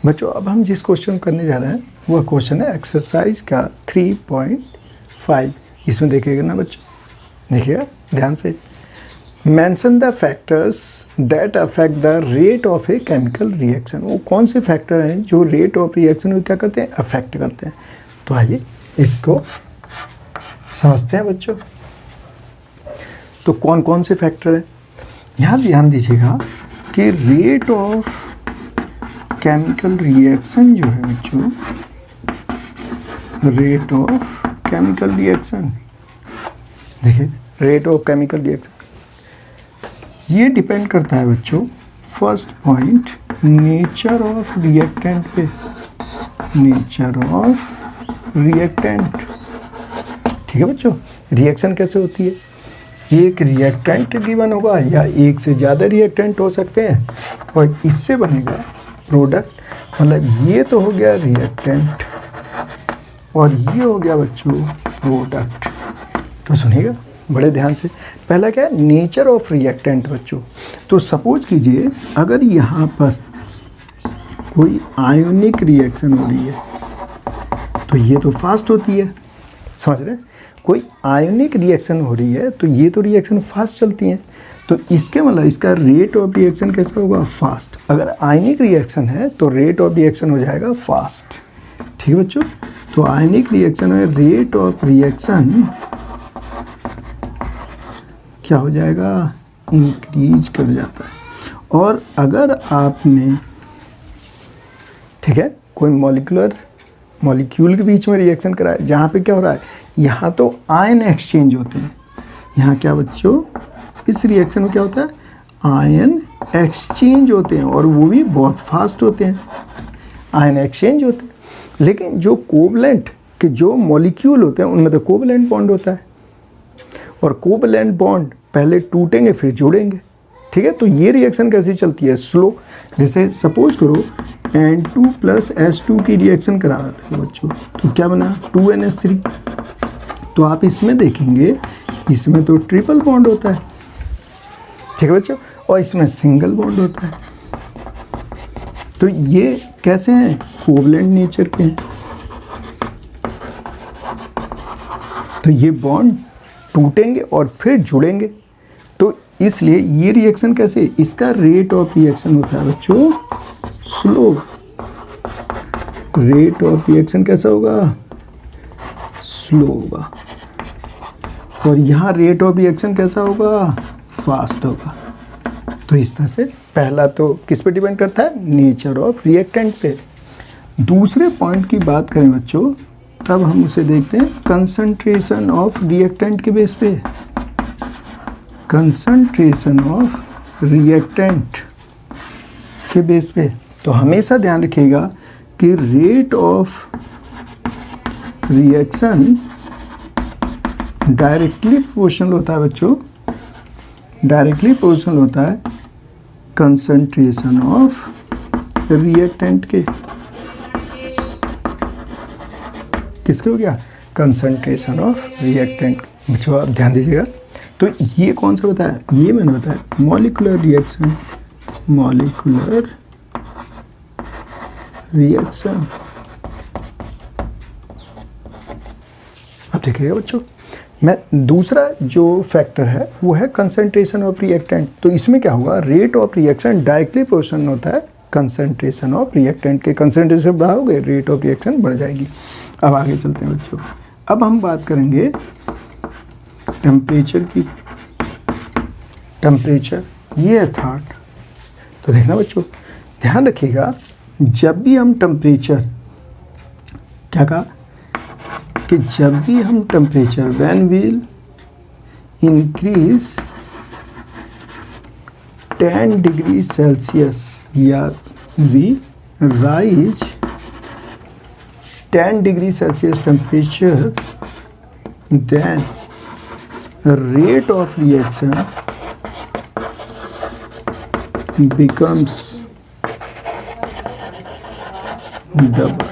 बच्चों अब हम जिस क्वेश्चन करने जा रहे हैं वह क्वेश्चन है एक्सरसाइज का 3.5। इसमें देखिएगा ना बच्चों, देखिएगा ध्यान से। Mention the factors that affect the rate of a chemical reaction. वो कौन से फैक्टर हैं जो रेट ऑफ रिएक्शन को क्या करते हैं, अफेक्ट करते हैं। तो आइए इसको समझते हैं बच्चों। तो कौन कौन से फैक्टर हैं, यहाँ ध्यान दीजिएगा कि रेट ऑफ केमिकल रिएक्शन जो है बच्चों, रेट ऑफ केमिकल रिएक्शन, देखिए रेट ऑफ केमिकल रिएक्शन ये डिपेंड करता है बच्चों, first point nature of reactant पे, नेचर ऑफ रिएक्टेंट। ठीक है बच्चों, रिएक्शन कैसे होती है, एक रिएक्टेंट गिवन होगा या एक से ज़्यादा रिएक्टेंट हो सकते हैं और इससे बनेगा प्रोडक्ट। मतलब ये तो हो गया रिएक्टेंट और ये हो गया बच्चों प्रोडक्ट। तो सुनिएगा बड़े ध्यान से। पहला क्या है, नेचर ऑफ रिएक्टेंट बच्चों। तो सपोज कीजिए अगर यहाँ पर कोई आयोनिक रिएक्शन हो रही है तो ये तो फास्ट होती है, समझ रहे हैं। कोई आयोनिक रिएक्शन हो रही है तो ये तो रिएक्शन फास्ट चलती हैं, तो इसके मतलब इसका रेट ऑफ रिएक्शन कैसा होगा, फास्ट। अगर आयनिक रिएक्शन है तो रेट ऑफ रिएक्शन हो जाएगा फास्ट। ठीक है बच्चों, तो आयनिक रिएक्शन में रेट ऑफ रिएक्शन क्या हो जाएगा, इंक्रीज कर जाता है। और अगर आपने, ठीक है, कोई मॉलिक्यूल के बीच में रिएक्शन कराया जहाँ पे क्या हो रहा है, यहाँ तो आयन एक्सचेंज होते हैं। यहाँ क्या बच्चों, इस रिएक्शन में क्या होता है, आयन एक्सचेंज होते हैं और वो भी बहुत फास्ट होते हैं, आयन एक्सचेंज होते हैं। लेकिन जो कोवलेंट के जो मॉलिक्यूल होते हैं उनमें तो कोवलेंट बॉन्ड होता है और कोवलेंट बॉन्ड पहले टूटेंगे फिर जुड़ेंगे। ठीक है, तो ये रिएक्शन कैसी चलती है, स्लो। जैसे सपोज करो N2 + H2 की रिएक्शन करा रहे हो बच्चों, तो क्या बना 2NH3। तो आप इसमें देखेंगे इसमें तो ट्रिपल बॉन्ड होता है, ठीक है बच्चों, और इसमें सिंगल बॉन्ड होता है। तो ये कैसे हैं, कोवलेंट नेचर के हैं। तो ये बॉन्ड टूटेंगे और फिर जुड़ेंगे, तो इसलिए ये रिएक्शन कैसे, इसका रेट ऑफ रिएक्शन होता है बच्चों स्लो। रेट ऑफ रिएक्शन कैसा होगा, स्लो होगा। और यहाँ रेट ऑफ रिएक्शन कैसा होगा, फास्ट होगा। तो इस तरह से पहला तो किस पे डिपेंड करता है, नेचर ऑफ रिएक्टेंट पे। दूसरे पॉइंट की बात करें बच्चों, तब हम उसे देखते हैं कंसंट्रेशन ऑफ रिएक्टेंट के बेस पे। कंसंट्रेशन ऑफ रिएक्टेंट के बेस पे तो हमेशा ध्यान रखिएगा कि rate of reaction directly proportional होता है बच्चों, डायरेक्टली प्रोपोर्शनल होता है कंसंट्रेशन ऑफ रिएक्टेंट के। किसके हो गया, कंसंट्रेशन ऑफ रिएक्टेंट। बच्चों आप ध्यान दीजिएगा। तो ये कौन सा बताया, ये मैंने बताया मॉलिक्यूलर रिएक्शन, मॉलिक्यूलर रिएक्शन। अब देखिएगा बच्चों, मैं दूसरा जो फैक्टर है वो है कंसंट्रेशन ऑफ रिएक्टेंट। तो इसमें क्या होगा, rate of reaction directly proportional होता है कंसंट्रेशन ऑफ रिएक्टेंट के। कंसंट्रेशन बढ़ाओगे रेट ऑफ रिएक्शन बढ़ जाएगी। अब आगे चलते हैं बच्चों, अब हम बात करेंगे टेम्परेचर की। टेम्परेचर ये है थर्ड। तो देखना बच्चों, ध्यान रखिएगा, जब भी हम टेम्परेचर, क्या कहा कि जब भी हम temperature when will increase 10 degree Celsius या we rise 10 degree Celsius temperature, then rate of reaction becomes double।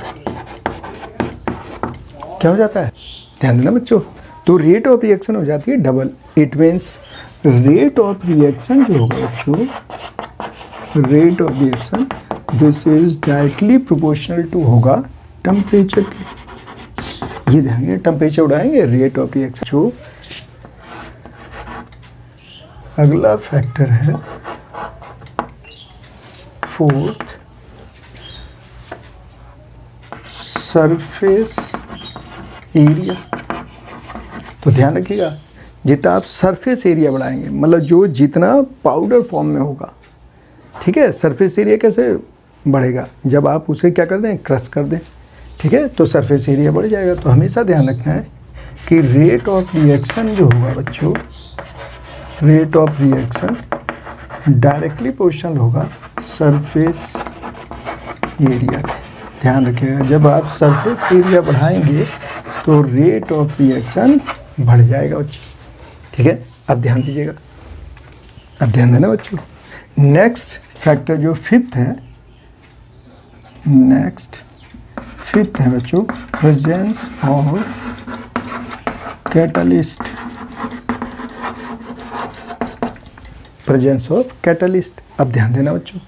क्या हो जाता है, ध्यान देना बच्चों। तो रेट ऑफ रिएक्शन हो जाती है double. It means rate of reaction जो होगा बच्चों, rate of reaction this is directly proportional to होगा टेम्परेचर के। ये ध्यान, टेम्परेचर उड़ाएंगे, रेट ऑफ रिएक्शन। जो अगला फैक्टर है फोर्थ, सरफेस एरिया। तो ध्यान रखिएगा, जितना आप सरफेस एरिया बढ़ाएंगे, मतलब जो जितना पाउडर फॉर्म में होगा, ठीक है, सरफेस एरिया कैसे बढ़ेगा, जब आप उसे क्या कर दें, क्रश कर दें, ठीक है, तो सरफेस एरिया बढ़ जाएगा। तो हमेशा ध्यान रखना है कि रेट ऑफ रिएक्शन जो होगा बच्चों, rate of reaction directly proportional होगा सरफेस एरिया। ध्यान रखिएगा, जब आप सरफेस एरिया बढ़ाएंगे तो रेट ऑफ रिएक्शन बढ़ जाएगा बच्चों, ठीक है। अब ध्यान दीजिएगा, अब ध्यान देना बच्चों। नेक्स्ट फैक्टर जो फिफ्थ है, नेक्स्ट फिफ्थ है बच्चों, presence of catalyst. Presence of catalyst. अब ध्यान देना बच्चों,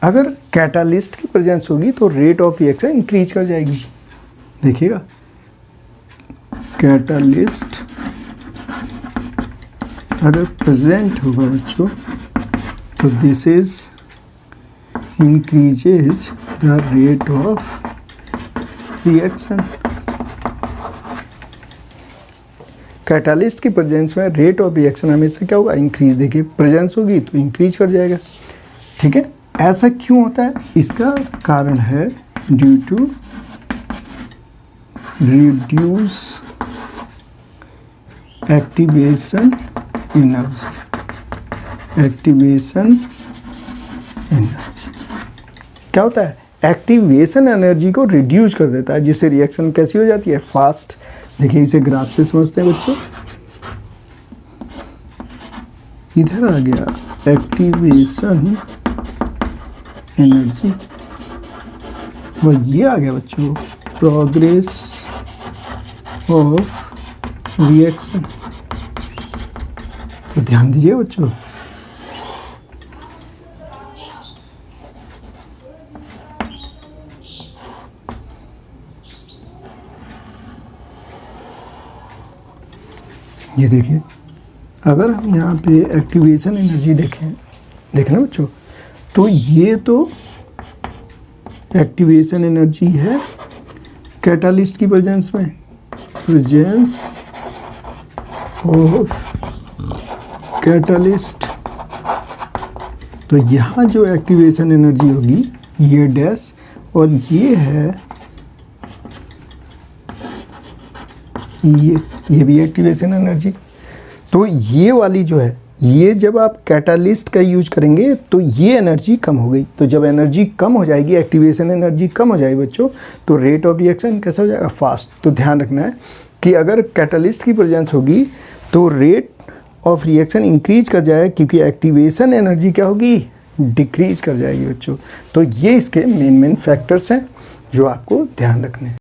अगर कैटालिस्ट की प्रेजेंस होगी तो रेट ऑफ रिएक्शन इंक्रीज कर जाएगी। देखिएगा, कैटालिस्ट अगर प्रेजेंट होगा बच्चों तो this is increases the rate of reaction. Catalyst की प्रेजेंस में रेट ऑफ रिएक्शन हमेशा क्या होगा, इंक्रीज। देखिए, प्रेजेंस होगी तो इंक्रीज कर जाएगा, ठीक है। ऐसा क्यों होता है, इसका कारण है due to reduce activation energy. Activation energy क्या होता है, एक्टिवेशन एनर्जी को रिड्यूस कर देता है, जिससे रिएक्शन कैसी हो जाती है, फास्ट। देखिए, इसे ग्राफ से समझते हैं बच्चों। इधर आ गया एक्टिवेशन एनर्जी, और ये आ गया बच्चों प्रोग्रेस ऑफ रिएक्शन। तो ध्यान दीजिए बच्चों, ये देखिए, अगर हम यहाँ पे एक्टिवेशन एनर्जी देखें ना बच्चों, तो ये तो एक्टिवेशन एनर्जी है कैटालिस्ट की प्रेजेंस में, प्रेजेंस ऑफ कैटालिस्ट। तो यहाँ जो एक्टिवेशन एनर्जी होगी ये डैश, और ये है ये भी एक्टिवेशन एनर्जी। तो ये वाली जो है, ये जब आप कैटालिस्ट का यूज करेंगे तो ये एनर्जी कम हो गई। तो जब एनर्जी कम हो जाएगी, एक्टिवेशन एनर्जी कम हो जाएगी बच्चों, तो रेट ऑफ रिएक्शन कैसा हो जाएगा, फास्ट। तो ध्यान रखना है कि अगर कैटालिस्ट की प्रेजेंस होगी तो रेट ऑफ रिएक्शन इंक्रीज कर जाएगा, क्योंकि एक्टिवेशन एनर्जी क्या होगी, डिक्रीज कर जाएगी बच्चों। तो ये इसके मेन फैक्टर्स हैं जो आपको ध्यान रखने हैं।